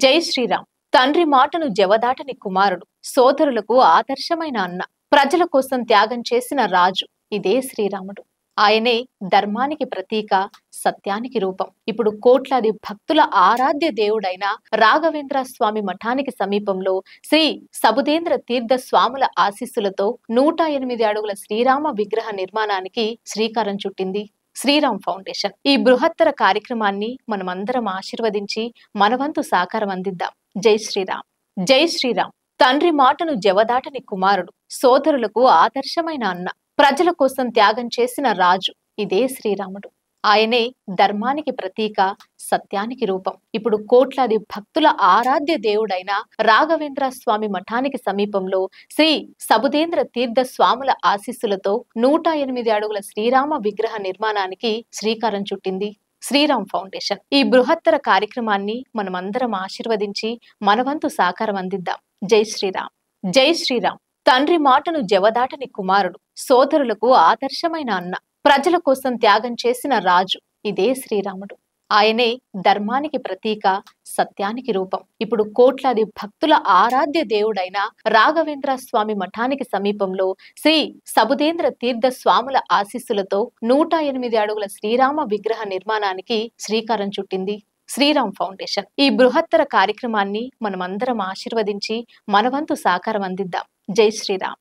జై శ్రీరామ్. తండ్రి మాటను జవదాటని కుమారుడు, సోదరులకు ఆదర్శమైన అన్న, ప్రజల కోసం త్యాగం చేసిన రాజు. ఇదే శ్రీరాముడు. ఆయనే ధర్మానికి ప్రతీక, సత్యానికి రూపం. ఇప్పుడు కోట్లాది భక్తుల ఆరాధ్య దేవుడైన రాఘవేంద్ర స్వామి మఠానికి సమీపంలో శ్రీ సబుదేంద్ర తీర్థ స్వాముల ఆశీస్సులతో 108 అడుగుల శ్రీరామ విగ్రహ నిర్మాణానికి శ్రీకారం చుట్టింది శ్రీరామ్ ఫౌండేషన్. ఈ బృహత్తర కార్యక్రమాన్ని మనమందరం ఆశీర్వదించి మనవంతు సహకారం అందిద్దాం. జై శ్రీరామ్. జై శ్రీరామ్. తండ్రి మాటను జవదాటని కుమారుడు, సోదరులకు ఆదర్శమైన అన్న, ప్రజల కోసం త్యాగం చేసిన రాజు. ఇదే శ్రీరాముడు. ఆయనే ధర్మానికి ప్రతీక, సత్యానికి రూపం. ఇప్పుడు కోట్లాది భక్తుల ఆరాధ్య దేవుడైన రాఘవేంద్ర స్వామి మఠానికి సమీపంలో శ్రీ సబుదేంద్ర తీర్థ స్వాముల ఆశీస్సులతో 108 అడుగుల శ్రీరామ విగ్రహ నిర్మాణానికి శ్రీకారం చుట్టింది శ్రీరామ్ ఫౌండేషన్. ఈ బృహత్తర కార్యక్రమాన్ని మనమందరం ఆశీర్వదించి మనవంతు సహకారం అందిద్దాం. జై శ్రీరామ్. జై శ్రీరామ్. తండ్రి మాటను జవదాటని కుమారుడు, సోదరులకు ఆదర్శమైన అన్న, ప్రజల కోసం త్యాగం చేసిన రాజు. ఇదే శ్రీరాముడు. ఆయనే ధర్మానికి ప్రతీక, సత్యానికి రూపం. ఇప్పుడు కోట్లాది భక్తుల ఆరాధ్య దేవుడైన రాఘవేంద్ర స్వామి మఠానికి సమీపంలో శ్రీ సబుదేంద్ర తీర్థ స్వాముల ఆశీస్సులతో 108 అడుగుల శ్రీరామ విగ్రహ నిర్మాణానికి శ్రీకారం చుట్టింది శ్రీరామ్ ఫౌండేషన్. ఈ బృహత్తర కార్యక్రమాన్ని మనమందరం ఆశీర్వదించి మనవంతు సహకారం అందిద్దాం. జై శ్రీరామ్.